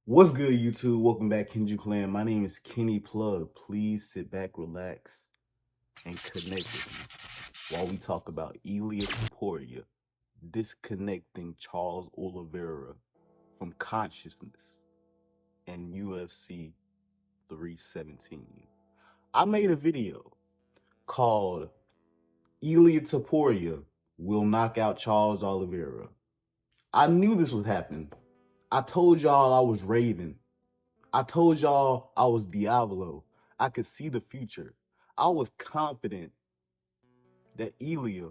What's good, YouTube? Welcome back, Kenji Clan. My name is Kenny Plug. Please sit back, relax, and connect with me while we talk about Ilia Topuria disconnecting Charles Oliveira from consciousness and UFC 317. I made a video called Ilia Topuria will knock out Charles Oliveira. I knew this would happen. I told y'all I was raving. I told y'all I was Diablo. I could see the future. I was confident that Ilia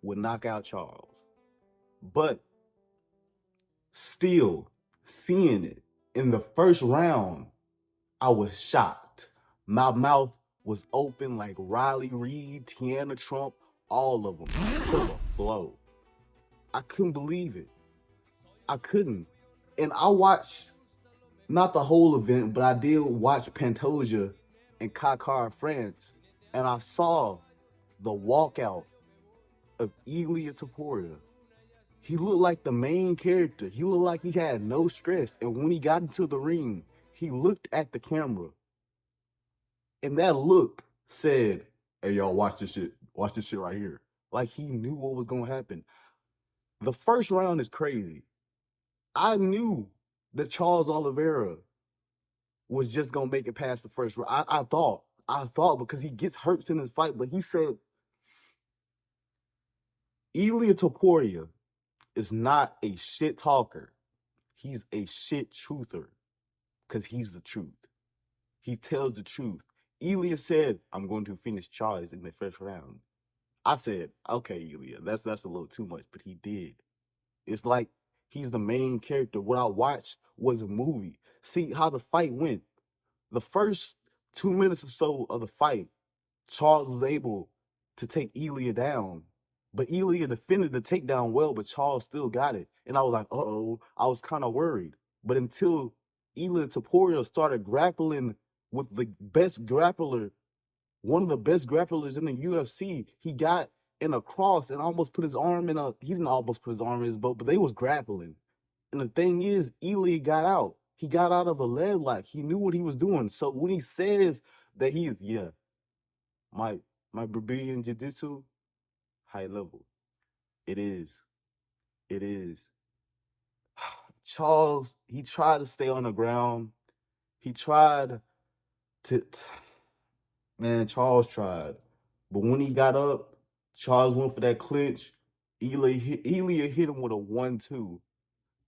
would knock out Charles. But still, seeing it in the first round, I was shocked. My mouth was open like Riley Reid, Tiana Trump, all of them to the flow. I couldn't believe it. I couldn't. And I watched not the whole event, but I did watch Pantoja and Kakar France, and I saw the walkout of Ilia Topuria. He looked like the main character. He looked like he had no stress, and when he got into the ring, he looked at the camera, and that look said, "Hey, y'all, watch this shit. Watch this shit right here." Like he knew what was gonna happen. The first round is crazy. I knew that Charles Oliveira was just gonna make it past the first round. I thought because he gets hurt in his fight, but he said Ilia Topuria is not a shit talker. He's a shit truther because he's the truth. He tells the truth. Ilia said, "I'm going to finish Charles in the first round." I said, "Okay, Ilia, that's a little too much," but he did. It's like he's the main character. What I watched was a movie. See how the fight went. The first 2 minutes or so of the fight, Charles was able to take Ilia down. But Ilia defended the takedown well, but Charles still got it. And I was like, uh-oh, I was kind of worried. But until Ilia Topuria started grappling with the best grappler, one of the best grapplers in the UFC, he got in a cross and almost put his arm in a, he didn't almost put his arm in his boat, but they was grappling. And the thing is, Ilia got out. He got out of a leg lock. He knew what he was doing. So when he says that my Brazilian Jiu-Jitsu, high level. It is. It is. Charles, he tried to stay on the ground. He tried to, man, Charles tried. But when he got up, Charles went for that clinch. Ilia hit him with a 1-2.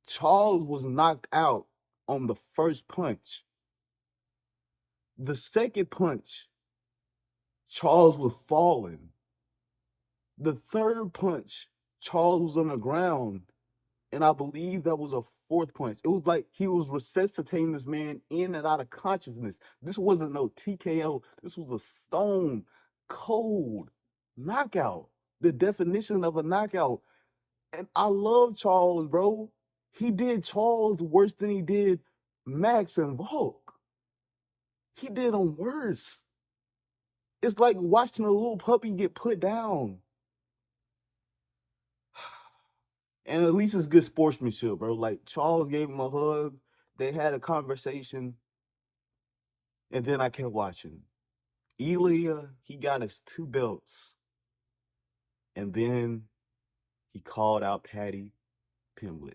Charles was knocked out on the first punch. The second punch, Charles was falling. The third punch, Charles was on the ground. And I believe that was a fourth punch. It was like he was resuscitating this man in and out of consciousness. This wasn't no TKO. This was a stone cold knockout. The definition of a knockout. And I love Charles, bro. He did Charles worse than he did Max and Volk. He did him worse. It's like watching a little puppy get put down. And at least it's good sportsmanship, bro. Like Charles gave him a hug. They had a conversation. And then I kept watching. Ilia, he got his 2 belts. And then he called out Patty Pimblett.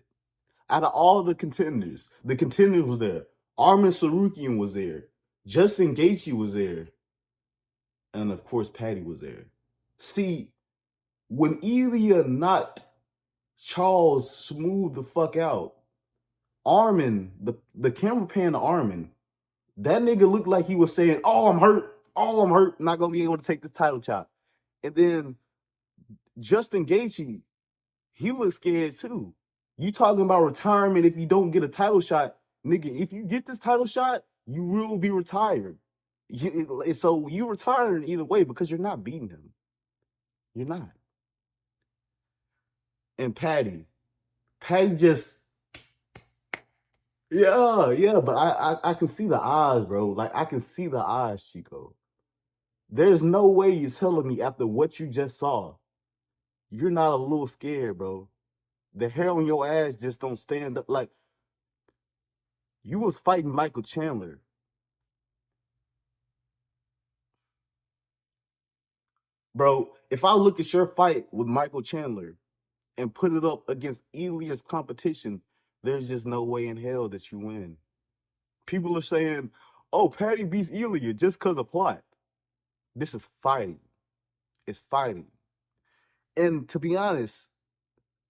Out of all the contenders was there. Armin Sarukian was there. Justin Gaethje was there. And of course, Patty was there. See, when Ilia knocked Charles smooth the fuck out, Armin, the camera pan to Armin, that nigga looked like he was saying, "Oh, I'm hurt. Oh, I'm hurt. Not gonna be able to take this title shot." And then Justin Gaethje, he looked scared too. You talking about retirement if you don't get a title shot, nigga? If you get this title shot, you will be retired. So you retiring either way because you're not beating him. You're not. And Patty just, yeah. But I can see the eyes, bro. Like I can see the eyes, Chico. There's no way you're telling me after what you just saw, you're not a little scared, bro. The hair on your ass just don't stand up. Like You was fighting Michael Chandler. Bro, if I look at your fight with Michael Chandler and put it up against Ilia's competition, there's just no way in hell that you win. People are saying, oh, Patty beats Ilia just because of plot. This is fighting. It's fighting. And to be honest,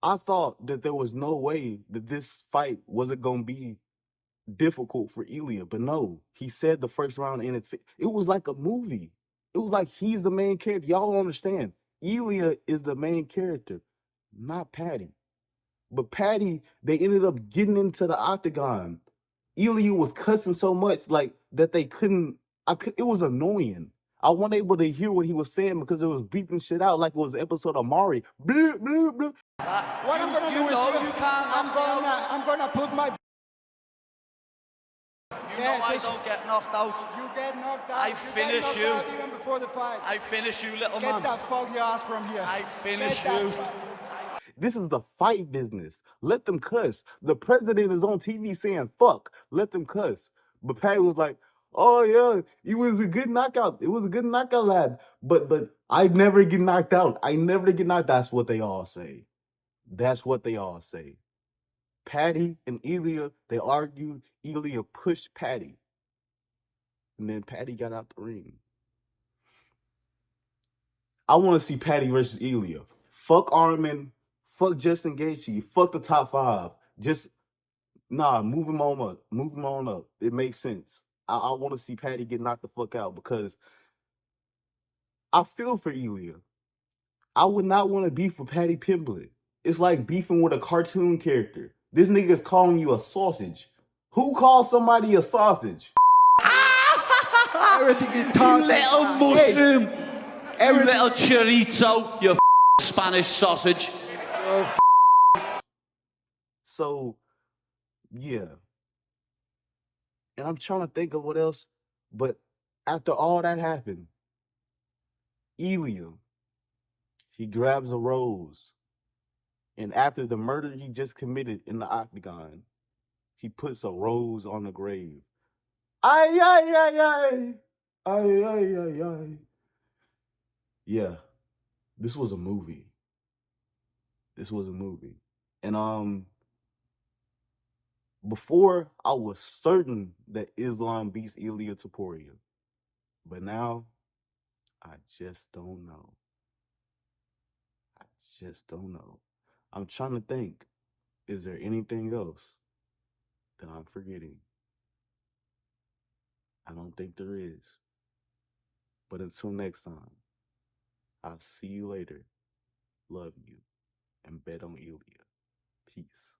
I thought that there was no way that this fight wasn't going to be difficult for Ilia, but no, he said the first round and it was like a movie. It was like he's the main character. Y'all don't understand. Ilia is the main character, not Patty. But Patty, they ended up getting into the octagon. Ilia was cussing so much like that they couldn't. It was annoying. I wasn't able to hear what he was saying because it was beeping shit out like it was an episode of Mari. Bloop, bloop, bloop. What I'm gonna do is I'm gonna put my. I don't get knocked out. You get knocked out. I finish you. Even before the fight. I finish you, little Get man. that fuck your ass from here. I finish you. This is the fight business. Let them cuss. The president is on TV saying fuck. Let them cuss. But Patty was like, oh yeah, it was a good knockout. It was a good knockout, lad. But I never get knocked out. I never get knocked out. That's what they all say. That's what they all say. Patty and Ilia, they argued. Ilia pushed Patty. And then Patty got out the ring. I want to see Patty versus Ilia. Fuck Armin. Fuck Justin Gaethje. Fuck the top 5. Just, move him on up. Move him on up. It makes sense. I want to see Patty get knocked the fuck out because I feel for Ilia. I would not want to beef with Patty Pimblett. It's like beefing with a cartoon character. This nigga's calling you a sausage. Who calls somebody a sausage? Everything you talk. Little mushroom. You little chorizo. You Spanish sausage. So, yeah. And I'm trying to think of what else. But after all that happened, Ilia, he grabs a rose. And after the murder he just committed in the octagon, he puts a rose on the grave. Ay, ay, ay, ay. Ay, ay, ay, ay. Yeah, this was a movie. This was a movie. And before I was certain that Islam beats Ilia Topuria. But now, I just don't know. I just don't know. I'm trying to think, is there anything else that I'm forgetting? I don't think there is. But until next time, I'll see you later. Love you. And bet on Ilia. Peace.